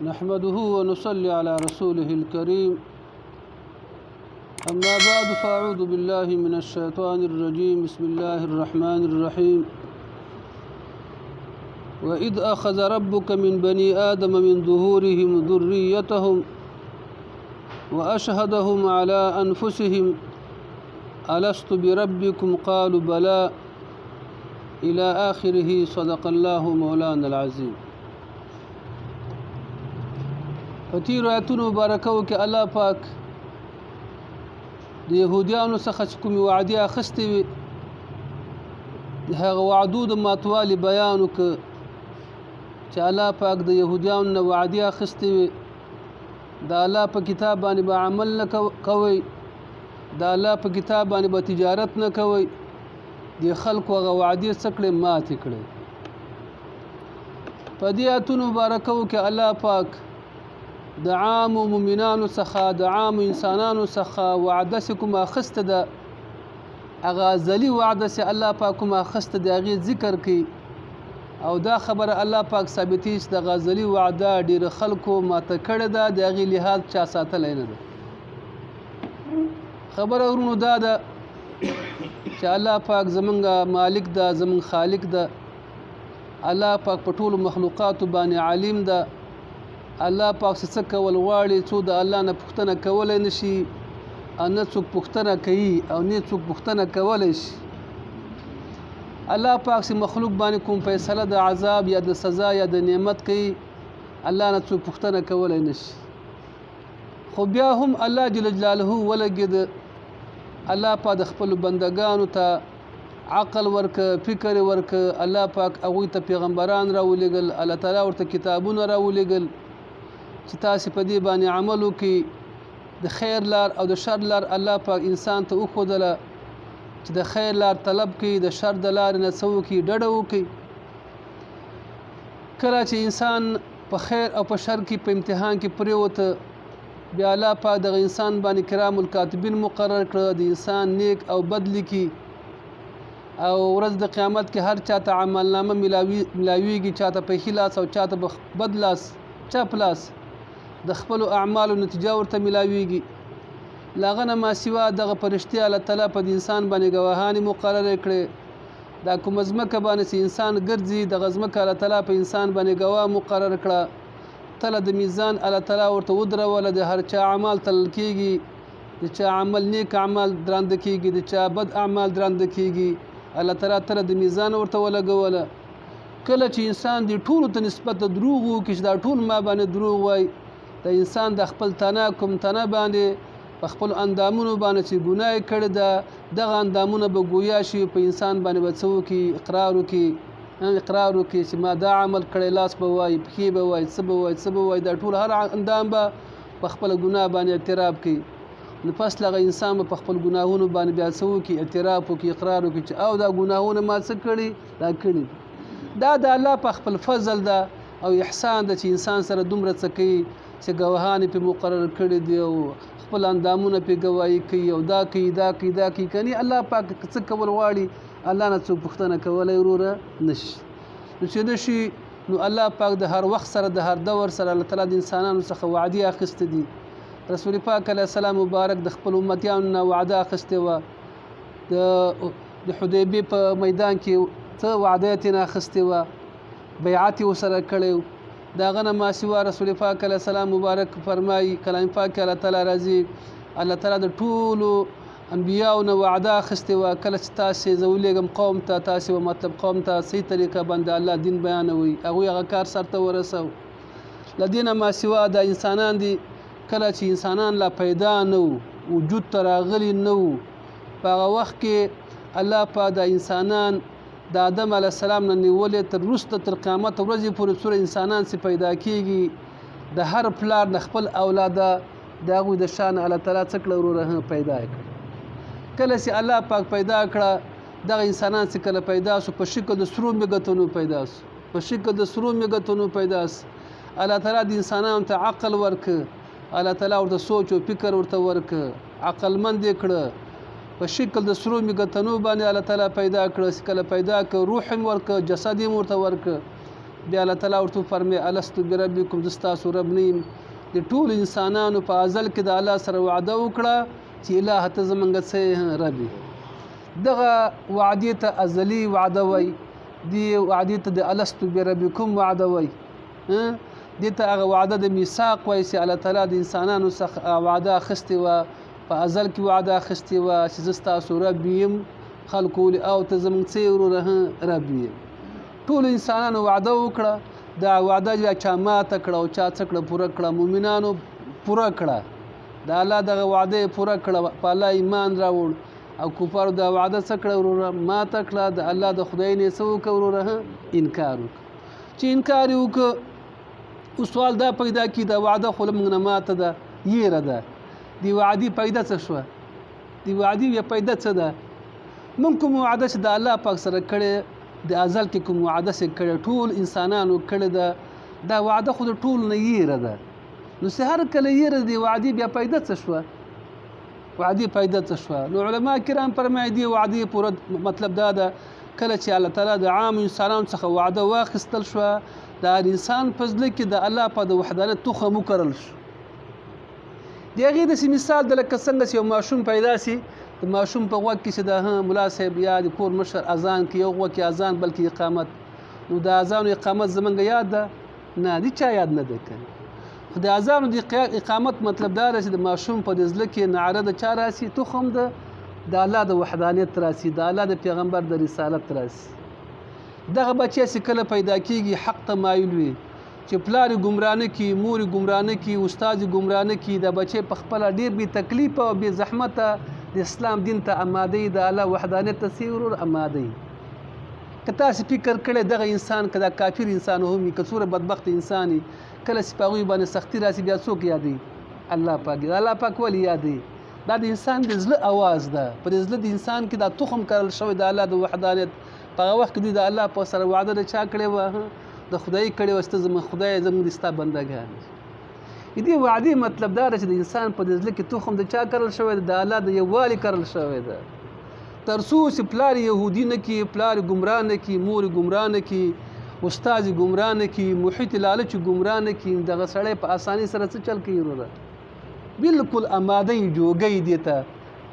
نحمده ونصلي على رسوله الكريم أما بعد فأعوذ بالله من الشيطان الرجيم بسم الله الرحمن الرحيم وإذ أخذ ربك من بني آدم من ظهورهم ذريتهم وأشهدهم على أنفسهم ألست بربكم قالوا بلى إلى آخره صدق الله مولانا العظيم. فتیر آیتونو مبارکو کې الله پاک د یهودیانو څخه چې کومې وعدې اخیستې وي د هغه وعدو د ماتوالي بیان وکړه چې الله پاک د یهودیانو نه وعدې اخیستې وي د الله په کتاب باندې به عمل نه کوئ د الله په کتاب باندې به تجارت نه کوئ د خلکو هغه وعدې څه کړې ماتې کړې. په دې آیتونو مبارکو کې الله پاک د عام مؤمنانو څخه د عام انسانانو څخه وعده چې کومه اخیسته ده هغه ازلي وعده چې الله پاک کومه اخیسته د هغې ذکر کوي او دا خبره الله پاک ثابتوي چې دغه ازلي وعده ډېرو خلکو ماته کړې ده د هغې لحاظ چا ساتلی نه ده. خبره ورونو دا ده چې الله پاک زمونږ مالک ده زمونږ خالق ده الله پاک په ټولو مخلوقاتو باندې عالم ده الله پاک څه کول غواړي څو د الله نه پوښتنه کولی نه شي او نه څوک پوښتنه کوي او نه څوک پوښتنه کولی شي. الله پاک چې مخلوق باندې کوم فیصله د عذاب یا د سزا یا د نعمت کوي الله نه څوک پوښتنه کولی نه شي. خو بیا هم الله جل جلاله ولګېد الله پاک د خپلو بندګانو ته عقل ورکه فکر ورکه الله پاک هغوی ته پیغمبران راولېږل الله تعالی ورته کتابونه راولېږل چې تاسې په دې باندې عمل وکړي د خیر لار او د شر لار الله پاک انسان ته وښودله چې د خیر لار طلب کړي د شر د لارې نه څه وکړي ډډه وکړي. کله چې انسان په خیر او په شر کې په امتحان کې پرېوته بیا الله پاک دغه انسان باندې کرام الکاتبین مقرر کړه د انسان نیک او بد لیکي او ورځ د قیامت کې هر چاته عملنامه ملاویږي چاته په ښي لاس او چاته په بد لاس چپ لاس د خپلو اعمالو نتیجه ورته ملاویږي. له هغه نه ما سوا دغه فرشتې الله تعالی په د انسان باندې ګواهانې مقررې کړې دا کومه ځمکه باندې چې انسان ګرځي دغه ځمکه الله تعالی په انسان باندې ګواه مقرر کړه تله د میزان الله تعالی ورته ودروله د هر چا اعمال تلل کېږي د چا عمل نیک اعمال درانده کېږي د چا بد اعمال درانده کېږي الله تعالی تله د میزان ورته ولګوله. کله چې انسان د ټولو ته نسبت د دروغ وکړي چې دا ټول ما باندې دروغ وایي د انسان د خپل تنه کوم تنه باندې په خپل اندامونو باندې چې ګناه یې کړې ده دغه اندامونه به ګویا شي په انسان باندې به څه وکړي اقرار وکړي چې ما دا عمل کړی لاس به وایي پښې به وایي څه به وایي دا ټول هر اندام به په خپله ګناه باندې اعتراف کوي. نو پس لغه انسان په خپل ګناهونو باندې بیا څه وکړي اعتراف وکړي اقرار وکړي چې او دا ګناهونه ما څه کړي دا کړي دا د الله په خپل فضل ده او احسان ده چې انسان سره دومره څه کوي چې ګواهان پې مقرر کړي دي او خپل اندامونه پې ګواهي کوي او دا کوي کني الله پاک څه کول غواړي الله نه څوک پوښتنه کولی وروره نشي نو چې نشي نو الله پاک د هر وخت سره د هر دور سره الله تعالی د انسانانو څخه وعدې اخیستې دي. رسول پاک علیه السلام مبارک د خپل امتیانو نه وعده اخیستې وه د حدیبیې په میدان کې څه وعده یې ترېنه اخیستې وه بیعت یې ورسره کړی و. د هغه نه ما سوا رسول پاک علیه السلام مبارک فرمایي کلام پاک کې الله تعالی راځي الله تعالی د ټولو انبیاو نه وعده اخیستې وه کله چې تاسې زه ولېږم قوم ته تاسې و مطلب قوم ته صحیح طریقه باندې الله دین بیانوي هغوی هغه کار سرته ورسو. له دې نه ما سوا دا انسانان دي کله چې انسانان لا پیدا نه وو وجود ته راغلي نه وو په هغه وخت کې الله پاک د انسانان د آدم علیه السلام نه نیولې تر وروسته تر قیامت ورځې پورې څومره انسانان چې پیدا کېږي د هر پلار د خپل اولاده د هغوی د شان الله تعالی څه کړه وروره پیدا یې کړه. کله چې الله پاک پیدا کړه دغه انسانان چې کله پیدا سو په شکل د سرو میږتونو پیدا سو الله تعالی د انسانانو ته عقل ورکه الله تعالی ورته سوچ او فکر ورته ورکه عقلمند یې کړه په شکل د سرو میږتنو باندې الله تعالی پیدا کړه چې کله پیدا کړه روح هم ورکه جسد هم ورته ورکه بیا الله تعالی ورته فرمایي الستو بربکم زه ستاسو رب نه یم د ټولو انسانانو په ازل کې د الله سره وعده وکړه چې الهه ته زمونږ څه رب یې دغه وعدې ته ازلي وعده وایي دې وعدې ته د الستو بربکم وعده وایي دې ته هغه وعده د میثاق وایي چې الله تعالی د انسانانو څخه وعده اخیستې وه په ازل کې وعده اخیستې وه چې زه ستاسو رب یم خلکو ولې او ته زمونږ څه وروره رب یې ټولو انسانانو وعده وکړه دا وعده یا چا ماته کړه او چا څه کړه پوره کړه مؤمنانو پوره کړه د الله دغه وعده یې پوره کړه په الله ایمان راوړ او کفارو دا وعده څه کړه وروره ماته کړه د الله د خدای نه څه وکړه وروره انکار وکړه چې انکار یې وکړه اوس سوال دا پیدا کړي دا وعده خو له موږ نه ماته ده یېره ده دې وعدې پیدا څه شوه دې وعدې یا پیدا څه ده موږ کوم وعده چې د الله پاک سره کړې د ازل کې کوم وعده چې کړې ټول انسانانو کړې ده دا وعده خو د ټولو نه یېره ده نو چې هر کله یېره دې وعدې بیا پیدا څه شوه وعدې پیدا څه شوه نو علما کرام فرمایي دې وعدې پوره مطلب دا ده کله چې الله تعالی د عام انسانانو څخه وعده واخیستل شوه د هر انسان په زړه کې د الله په د وحدانیت تخم وکرل شو د هغې داسې مثال د لکه څنګه چې یو ماشوم پیدا سي د ماشوم په غوږ کې چې د ملا صاحب یا د کور مشر اذان کې یو غوږ کې اذان بلکې اقامت نو د اذان او اقامت زمونږ یاد ده نه د چا یاد نه دی کنه خو د اذان او د اقامت مطلب دا دی چې د ماشوم په زړه کې نعره د چا راسي تخم د الله د وحدانیت راسي د الله د پیغمبر د رسالت راسي دغه بچی چې کله پیدا کیږي حق ته مایل وي چې پلار ګمراه نه کړي مور ګمراه نه کړي استاد ګمراه نه کړي د بچی په خپله ډېر بې تکلیفه او بې زحمته د اسلام دین ته اماده د الله وحدانیت ته ورور اماده که تاسې فکر کړی دغه انسان که دا کافر انسان هم وي که څومره بدبخت انسان وي کله چې په هغوی باندې سختي راسي بیا څوک یادوي الله پاک الله پاک ولې یادوي دا د انسان د زړه اواز ده په د زړه د انسان کې دا تخم کرل شوی د الله د وحدانیت په هغه وخت کې دوی د الله په سره وعده د چا کړې وه د خدای کړې وه چې ته زموږ خدای زموږ ستا بندګان دې وعدې مطلب دا ده چې د انسان په زړه کې تخم د چا کرل شوی ده د الله د یووالي کرل شوی ده تر څو چې پلار یهودي نه کړي پلار ګمراه نه کړي مور ګمراه نه کړي استاد ګمراه نه کړي محیط لالچ ګمراه نه کړي دغه سړی په اسانۍ سره څه چل کوي وروره بالکل اماده یې جوګی دې ته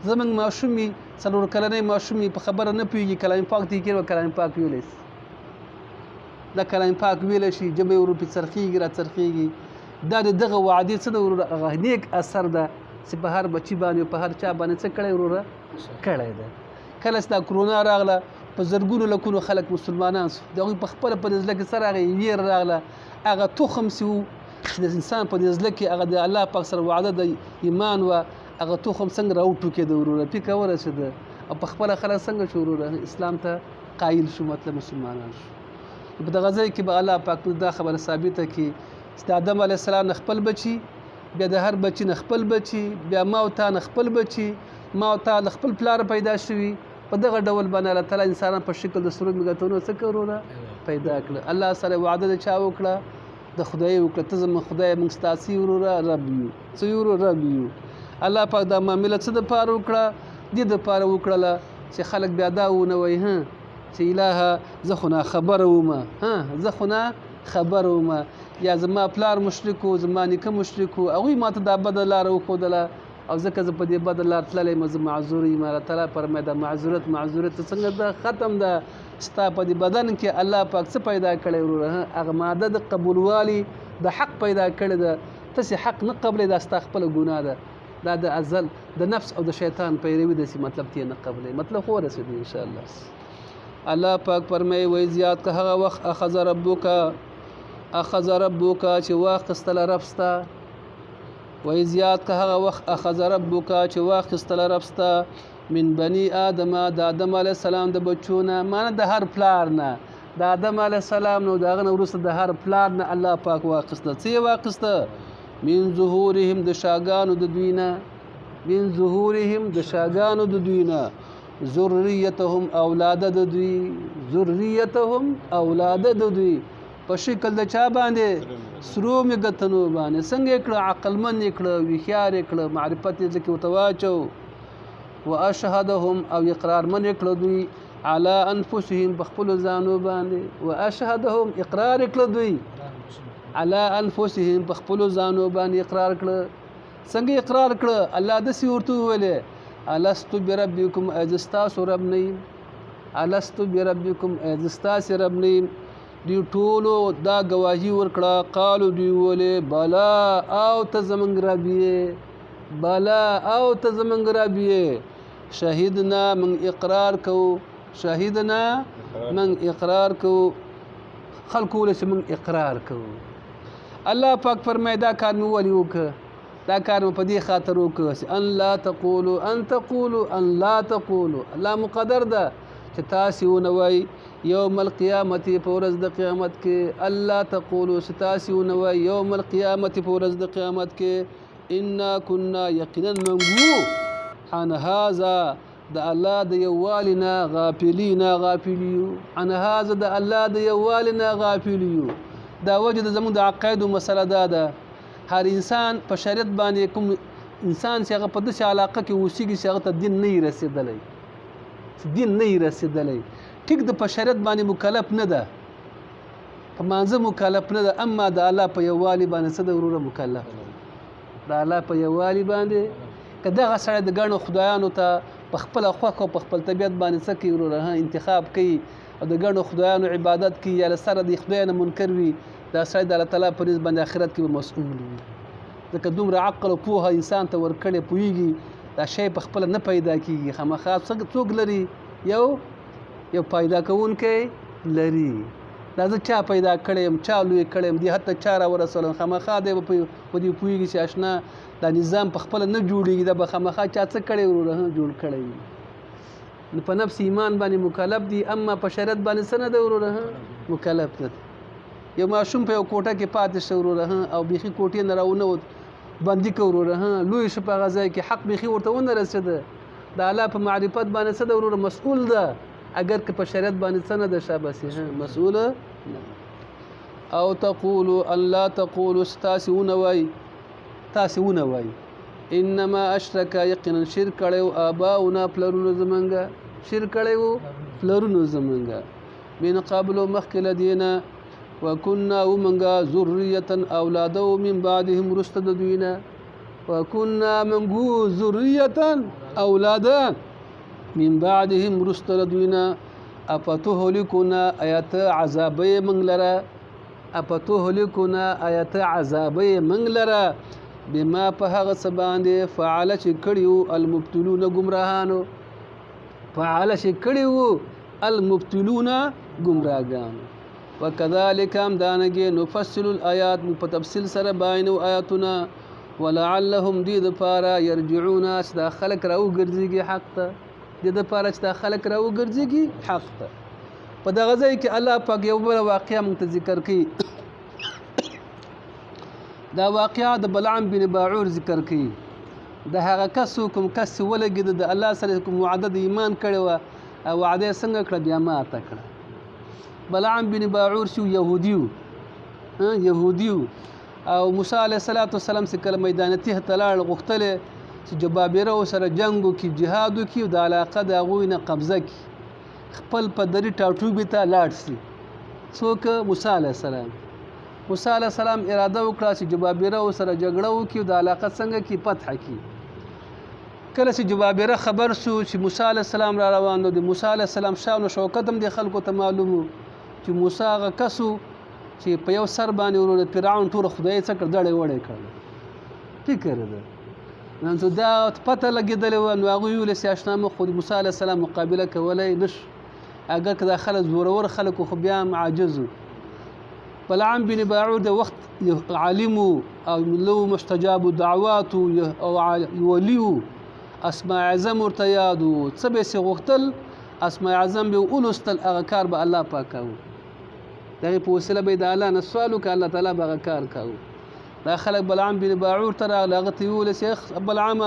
زمونږ ماشوم وي څلور کلنی ماشوم وي په خبره نه پوهېږي کلام پاک ته یې کړي کلام پاک ویلی شي دا کلام پاک ویلی شي ژبه یې ورو پې څرخېږي را څرخېږي دا د دغه وعدې څه ده وروره هغه نیک اثر ده چې په هر بچي باندې په هر چا باندې څه کړی وروره کړی ده کله چې دا کرونا راغله په زرګونو لکونو خلک مسلمانان سو د هغوی په خپله په دې زړه کې څه راغی ویره راغله هغه تخم چې و چې د انسان په دې زړه کې هغه د الله پاک سره وعده د ایمان وه هغه تخم څنګه راوټوکېده وروره فکر ورسېده او په خپله خلک څنګه شو وروره اسلام ته قایل شو مطلب مسلمانان شو په دغه ځای کې به الله پاک دا خبره ثابته کړي چې د آدم علیه السلام نه خپل بچي بیا د هر بچي نه خپل بچي بیا ما او تا نه خپل بچي ما او تا د خپل پلار پیدا شوي په دغه ډول باندې الله تعالی انسانان په شکل د سرو مګتونو څه کړه وروره پیدا کړه الله سره وعده د چا وکړه د خدای وکړه ته زموږ خدای موږ ستاسې وروره رب یو څه یو رب یو الله پاک دا معامله څه دپاره وکړه دې دپاره وکړله چې خلک بیا دا ونه وایي چې الهه زه خو ناخبره ومه زه خو ناخبره ومه یا زما پلار مشرک و زما نیکه مشرک و هغوی ما ته دا بده لاره وښودله او ځکه زه په دې بده لار تللی یم زه معذور یم الله تعالی فرمایي دا معذورت څنګه ده ختم ده ستا په دې بدن کې الله پاک څه پیدا کړی وروره هغه ماده د قبولوالي د حق پیدا کړې ده ته چې حق نه قبلې دا ستا خپله ګناه ده دا د ازل د نفس او د شیطان پیروي داسې مطلب ته نه قبلې مطلب خو ورسېدو انشاءالله الله پاک فرمایي وایي زیات که هغه وخت اخذ ربک چې واخیستله رب ستا وایي زیات که هغه وخت اخذ ربک چې واخیستله رب ستا من بني آدم د آدم علیه السلام د بچو نه معنی د هر پلار نه د آدم علیه السلام نو د هغه نه وروسته د هر پلار نه الله پاک واخیسته څه یې واخیسته من ظهورهم د شاګانو د دوی نه من ظهورهم د شاګانو د دوی نه ذریتهم اولاده د دوی ذریتهم اولاده د دوی په شکل د چا باندې سرو مګتنو باندې څنګه یې کړه عقلمند یې کړه ویښیار یې کړه معرفت یې ځکه ورته واچو واشهدهم او اقرارمن یې کړه دوی على انفسهم بخپل ځانو باندې واشهدهم اقرار کړ دوی على انفسهم بخپل ځانو باندې اقرار کړ څنګه اقرار کړ الله د سی ورته ویلې الست بربکم اجستاس رب نیم الست بربکم اجستاس رب نیم دی ټولو دا گواهی ورکړه قالو دی ولې بلا او ته زمنګ ربیه بلا او ته زمنګ ربیه شهیدنا من اقرار کو شهیدنا من اقرار کو خلق ولې من اقرار کو الله پاک فرمای دا کار مې ولي وکړه دا کار مې په دې خاطر وکړه ان لا تقولوا ان تقولوا ان لا تقولوا الله مقدر ده چې تاسو ونوي يوم القيامت په ورځ د قیامت کې الله تقولوا ستاسو ونوي يوم القيامت په ورځ د قیامت کې انا كنا یقینا منغو عن هذا د الله د یوالنا غافلیو عن هذا د الله د یوالنا غافلیو دا وجه د زموږ د عقاید مسله ده هر انسان په شریعت باندې کوم انسان چې هغه په داسې علاقه کې اوسېږي چې هغه ته دین نه رسېدلی ټیک د په شریعت باندې مکلف نه ده په مانځه مکلف نه ده اما د الله په یووالي باندې څه ده وروره مکلف د الله په یووالي باندې که دغه سړی د ګڼو خدایانو ته په خپله خوښ او په خپل طبیعت باندې څه کوي وروره انتخاب کوي او د ګڼو خدایانو عبادت کوي یا له سره د خدای نه منکر وي دا سړی د الله تعالی په نسبت باندې آخرت کې مسؤول وي ځکه دومره عقل او پوهه انسان ته ورکړې پوهېږي دا شی په خپله نه پیدا کېږي خامخا څوک لري یو پیدا کوونکی لري دا زه چا پیدا کړی یم چا لوی کړی یم دې حتی چا راورسولم خامخا دی به په دې پوهېږي چې اشنا دا نظام په خپله نه جوړېږي دا به خامخا چا څه کړی وروره جوړ کړی وي نو په نفس ایمان باندې مکلف دي اما په شریعت باندې څه نه دی وروره مکلف نه دی یو ماشوم په یو کوټه کې پاتې شو وروره او بیخي کوټې نه راونه بندي که وروره لوی شو په هغه ځای کې حق بیخي ورته ونه رسېده د الله په معرفت باندې څه ده وروره مسؤول ده اگر که په شریعت باندې څه نه ده شاباسي مسؤوله او تقولوا ان لا تقولوا ستاسې ونه وایي انما اشرک یقینا شرک کړی آباؤنا پلرونو زمونږ شرک کړی و پلرونو زمونږ من قبل مخکې له دې نه وكنا ومنغا ذرية أولاده من بعدهم رشد دوینا وكنا منغو ذرية أولادا من بعدهم رشد دوینا أفتهلكنا آيات عذابي منغلرا أفتهلكنا آيات عذابي منغلرا بما پهغ سباندي فعل شکړیو المبتلون گمراهانو فعل شکړیو المبتلون گمراهانو وكذلك هم دانګي نفصل الآيات په تفصیل سره بیانو آیاتنا ولعلهم دې د پاره يرجعون چې دا خلق راو ګرځيږي حق ته دې د پاره چې دا خلق راو ګرځيږي حق ته په دغه ځای کې الله پاک یو بل واقعه مونږ ذکر کړي دا واقعه د بلعام بن باعور ذکر کړي د هغه کس ولګید د الله سره کوم وعده د ایمان کړي او وعده څنګه کړ بیا ماته کړ بلعام بن باعور شو يهوديو او موسی عليه السلام سره کله میدان ته تلاړ غختله چې جبابره سره جنگو کې جهاد کې د علاقه د غوینه قبضه کې خپل په دری ټاټوبې ته لاړ شي څوک موسی عليه السلام اراده وکړه چې جبابره سره جګړه وکړي د علاقه څنګه کې فتح کې کله چې جبابره خبر شو چې موسی عليه السلام را روان دی موسی عليه السلام شان او شوکت هم د خلکو ته معلومو چې موسی هغه کسو چې په یو سر باندې ورور فرعون ټول خدای څخه کړه وړې کړ فکر ده نن ته دا پته لګیدل و نو هغه ویل چې اشنا خو موسی عليه السلام مقابله کولای نش اگر که داخله زورور خلکو خو بیا عاجز بلعام بن باعور د وخت عالم او لو مستجاب دعوات او وليو اسماء اعظم ورتياد څه به غختل اسماء اعظم به اولستل هغه کار به الله پاکاو دغه په وسیله به د الله نه سوالو که الله تعالی به کار کاو دا خلک بلعام بن باعور تر هغه ته ویل شیخ بلعام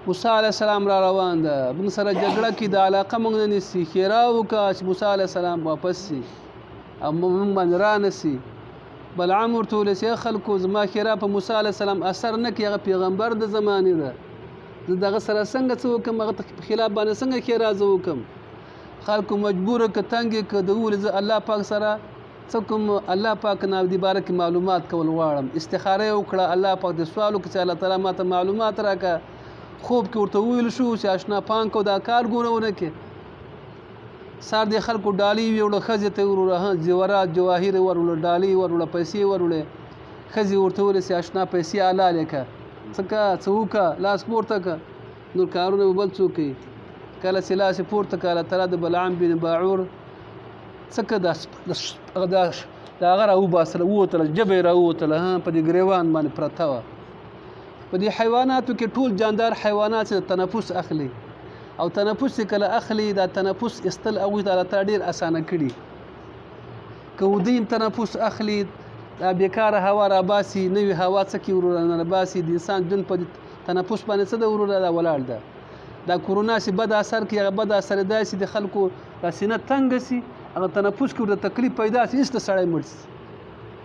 موسی علیه السلام را روان ده موږ سره جګړه کې د علاقه موږ نه نسی خیراو کا چې موسی علیه السلام واپس شي او موږ باندې را نسی بلعام ورته ویل شیخ خلکو زما خیرا په موسی علیه السلام اثر نه کوي هغه پیغمبر د زمانې ده زه دغه سره څنګه څه وکم هغه په خلاف باندې څنګه خیرا زه وکم خلکو مجبوره که تنګې که د وولې زه الله پاک سره څه کوم الله پاک نه دې باره کې معلومات کول غواړم استخاره یې وکړه الله پاک دې سوال وکړه چې الله تعالی ما ته معلومات راکړه خوب کې ورته وویل شو چې اشنا پانکو دا کار ګونه ونه کې سار دې خلکو ډالۍ وړه ښځې ته وروړه زیورات جواهر وروړه ډالۍ وروړه پیسې وروړه ښځې ورته وویل چې اشنا پیسې حلالې که څه که څه وکړه لاس پورته که نور کارونه به بل څوک کوي کله چې لاس یې پورته که الله تعالی د بلعام بن باعور څه که د هغه راوباسله ووتله ژبه یې راووتله په دې ګریوان باندې پرته وه په دې حیواناتو کې ټول جاندار حیوانات چې تنفس اخلي او تنفس چې کله اخلي دا تنفس استل هغوی ته الله تعالی ډېر اسانه کړي که ودیم تنفس اخلي دا بیکاره هوا راباسي نوې هوا څه کې وروره راباسي د انسان ژوند په تنفس باندې څه ده وروره دا ولاړ ده دا کرونا چې بد اثر کوي هغه بد اثر دی چې د خلکو دا سینه تنګه سي هغه تنفس کې ورته تکلیف پیدا سي هېڅ ته سړی مړ سي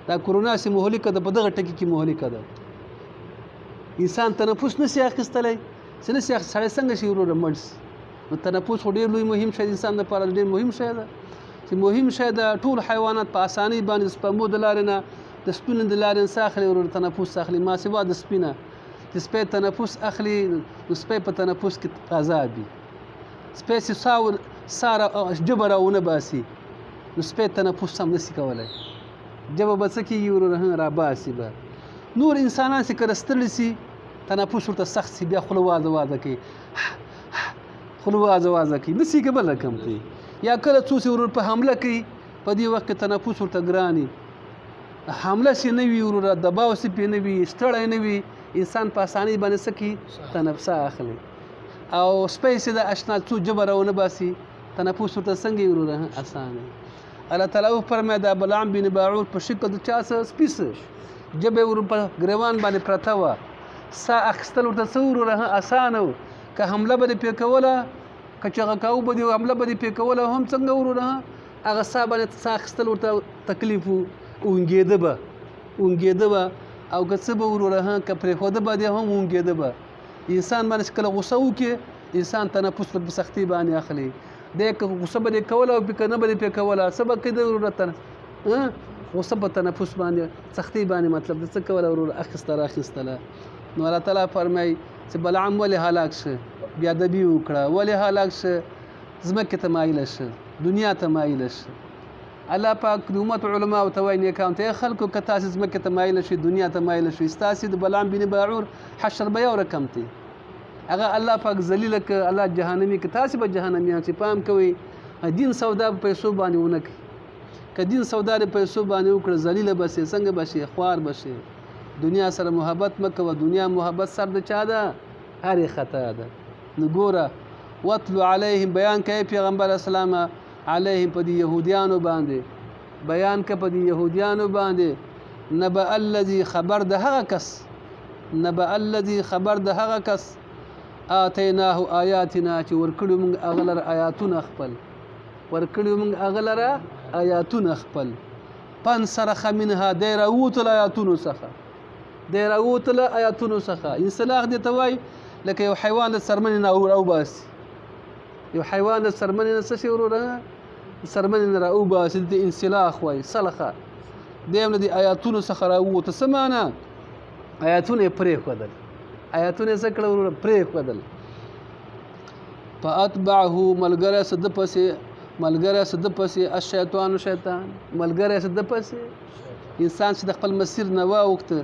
دا کرونا چې مهلکه ده په دغه ټکي کې مهلکه ده انسان تنفس نشي اخیستلی چې نشي سړی څنګه شي وروره مړ سي نو تنفس خو ډېر لوی مهم شی د انسان لپاره ډېر مهم شی ده چې مهم شی ده ټول حیوانات په اسانۍ باندې سپمو د لارې نه د سپینو د لارې نه څه اخلي وروره تنفس اخلي ما سوا د سپینه چې سپی تنفس اخلي نو سپی په تنفس کې تازه وي سپی چې سا ژبه راونه باسي نو سپی تنفس هم نشي کولی ژبه به څه کېږي وروره راباسي به نور انسانان چې کله ستړي سي تنفس ورته سخت سي بیا خوله وازه وازه کوي خوله وازه وازه کوي نشي کولی کم کوي یا کله څو چې ورور په حمله کوي په دې وخت کې تنفس ورته ګران وي حمله چې نه وي وروره دباو چې پرې نه وي ستړی نه وي انسان په اسانۍ باندې څه کوي تنفس اخلي او سپی چې د اشنا څو ژبه راونه باسي تنفس ورته څنګه وي وروره اسانه الله تعالی وفرمایه دا بلعام بن باعور په شکل د چا څه سپي څه ژبه یې ورور په ګریوان باندې پرته وه سا اخیستل ورته څه وروره اسانه و که حمله به دې پرې کوله که چغه کاوه به دې حمله به دې پرې کوله هم څنګه وروره هغه سا باندې سا اخیستل ورته تکلیف و اونګېده به او که څه به وروره که پرېښوده به دې هم اونګېده به انسان باندې چې کله غوسه وکړي انسان تنفس په سختۍ باندې اخلي دی که غوسه به دې کوله او که نه به دې پرې کوله څه به کوي وروره غوسه په تنفس باندې سختۍ باندې مطلب د څه کوله وروره اخیستله نو الله تعالی فرمایي چې بلعام ولې هلاک شه بیادبي وکړه ولې هلاک شه ځمکې ته مایله شه دنیا ته مایله شه الله پاک د امت علما او ته وایي نیکانو ته خلکو که تاسې ځمکې ته مایله شئ دنیا ته مایله شئ ستاسې د بلعام بن باعور حشر به یو رقم دی هغه الله پاک ذلیله که الله جهنمي که تاسې به جهنمیان چې پام کوئ دین سودا په پیسو باندې ونه کوي که دین سودا د پیسو باندې وکړه ذلیله به شئ څنګه به شئ خوار به شئ دنیا سره محبت مه کوه دنیا محبت سر د چا ده هرې خطا ده نو ګوره واتلو علیهم بیان کوي پیغمبر اسلام علیهم په دې یهودیانو باندې بیان که په دې یهودیانو باندې نبأ الذي خبر د هغه کس نبأ الذي خبر د هغه کس آتیناه آیاتنا چې ورکړو موږ هغه لره آیاتونه خپل ورکړو موږ هغه لره آیاتونه خپل فانسلخ منها دی راووتله آیاتونو څخه دی راووتله آیاتونو څخه انسلاخ دې ته وایي لکه یو حیوان د څرمنې نه راوباسي یو حیوان د څرمنې نه څه شي وروره څرمنې نه راوباسي د انسلاخ وایي سلخه دی هم د آیاتونو څخه راووته څه معنا آیاتونه یې پرېښودل آیاتونه یې څه کړه وروره پرېښودل فاتبعه ملګری څه ده پسې ملګری څه ده پسې الشیطان شیطان ملګری څه ده پسې انسان چې د خپل مسیر نه واوښته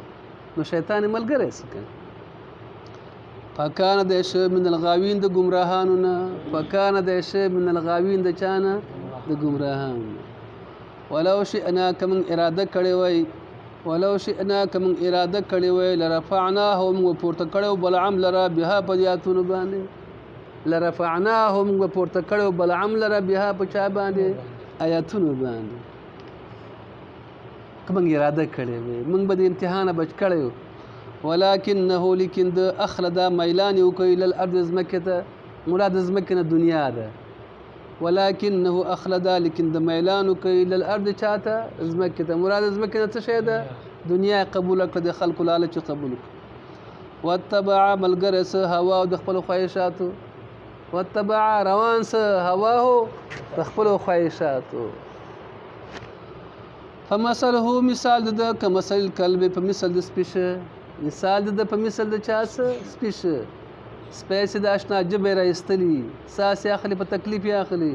نو شیطان یې ملګری څه کوي فکانه د شه من الغاوین د ګمراهانو نه فکانه د شه من الغاوین د چا نه د ګمراهانو ولو شئنا که موږ اراده کړې وای ولو شئنا که موږ اراده کړې وای لرفعناه موږ پورته کړی بلعام لره بها په دې آیاتونو باندې لرفعناه موږ پورته کړی بلعام لره بها په چا باندې آیاتونو باندې که موږ اراده کړې وای موږ به د امتحانه بچ کړی ولکنه لیکن د اخلد میلان وکړي الى الارض ځمکې ته مراد ځمکې نه دنیا ده ولکنه اخلد لیکن د میلان وکړي الى الارض چاته ځمکې ته مراد ځمکې نه څه شی ده دنیا قبول کړه د خلکو لالچ قبول کړه واتبع ملګری څه هوا او د خپل خواهشاتو واتبع روان سه هواه د خپلو خواهشاتو. فمثله مثال د کمثل الکلب په مثل د سپي شه، مثال د په مثل د چا څه سپي شه. سپی چې د اشنا ژبه یې رایستلي، ساس یې اخلي په تکلیف یې اخلي،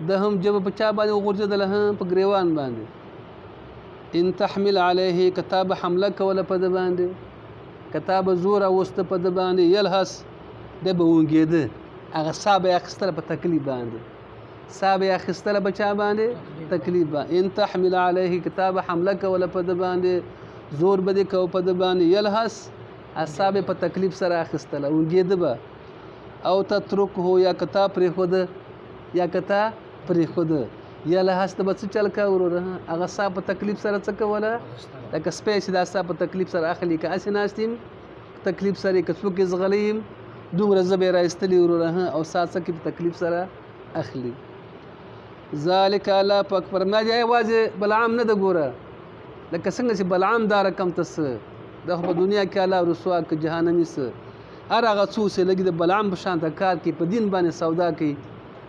د هم ژبه په چا باندې وغورځېدله هم په ګریوان باندې. ان تحمل علیه کتاب حمله کوله په ده باندې، کتاب زور اوسته په ده باندې، یلهس دی به ونګېده، هغه سا به یې اخیستله په تکلیف باندې، سا به یې اخیستله په چا باندې تکلیف باندې. ان تحمل علیه کتاب حمله کوله په ده باندې، زور به دې کوه په ده باندې، یلهس اصاب په تکلیف سره اخیستله ونګېده به. او تترکه یا کتا پرېښوده، یا کتا پرېښوده، یا له هسته به څه چل کوه وروره، هغه سا په تکلیف سره څه کوله، لکه سپی چې دا سا په تکلیف سره اخلي، که هسې ناست یم تکلیف سره یې، که څوک یې ځغلی یم دومره زه به یې رایستلي وروره، او سا څه کوي په تکلیف سره اخلي. ذلک الله پاک فرمایي یوازې بلعام نه ده ګوره، لکه څنګه چې بلعام دا رقم ته څه دا خو په دنیا کې الله رسوا که جهنمي څه هر هغه څو چې لږ د بلعام په شانته کار کوي، په دین باندې سودا کوي،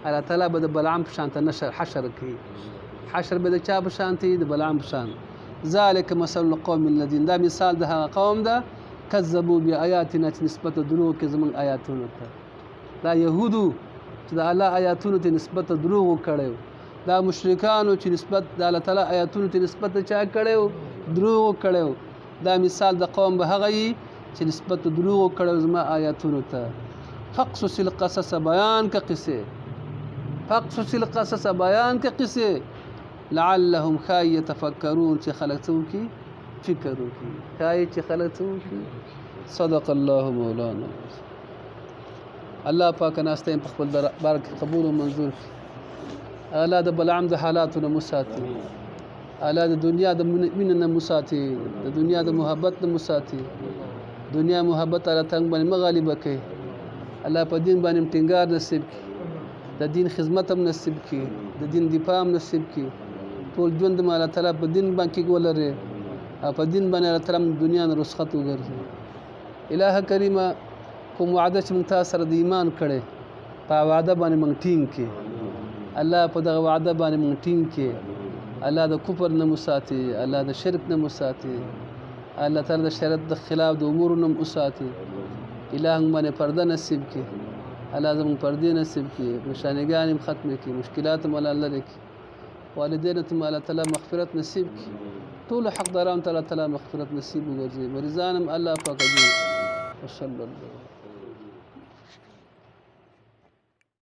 الله تعالی به د بلعام په شانته نشر حشر کوي، حشر به د چا په شانته د بلعام په شان. ذلک مثل القوم الذین، دا مثال د هغه قوم ده کذبوا بآیاتنا چې نسبت دروغ کوي زموږ آیاتونو ته. دا یهودو چې د الله آیاتونو ته نسبت دروغ کړی، دا مشرکانو چې نسبت د الله تعالی آیاتونو ته نسبت چا کړی دروغ کړی. دا مثال د قوم به هغه وي چې نسبت دروغ کړی زما آیاتونو ته. فقصص القصص بیان که قصې، فقصص القصص بیان که قصې، لعلهم ښایي یتفکرون چې خلک څه وکړي فکر وکړي، ښایي چې خلک څه وکړي. صدق الله مولانا. الله پاک ناسته په خپل دربار کې قبول او منظور کړي. الله د بلعام د حالاتو نه مساتي، الله د دنیا د مینې نه مساتي، د دنیا د محبت نه مساتي، دنیا محبت الله تنګ باندې مغالبه کوي. الله په دین باندې ټینګار نصیب کړي، د دین خدمت هم نصیب کړي، د دین دفاع هم نصیب کړي. ټول ژوند د الله تعالی په دین باندې ولري، او په دین باندې الله تعالی دنیا نه رسخت وګرځي. الہ کریمه کوم وعده چې موږ تاسو سره د ایمان کړي، په وعده باندې موږ ټینګ کړي، الله په دغه وعده باندې موږ ټینګ کړي. الله د کفر نه مساتي، الله د شرک نه مساتي، الله تعالی د شریعت د خلاف د امور نه مساتي. الہ موږ باندې پرده نصیب کړي، الله زموږ پردې نصیب کړي، پریشانګان هم ختم کړي، مشکلات هم الله لرې کړي، والدینو ته الله تعالی مغفرت نصیب کړي، ټول حقدارانو ته الله تعالی مغفرت نصیب وګرځي، مریضان هم الله پاک اجر. وصلی الله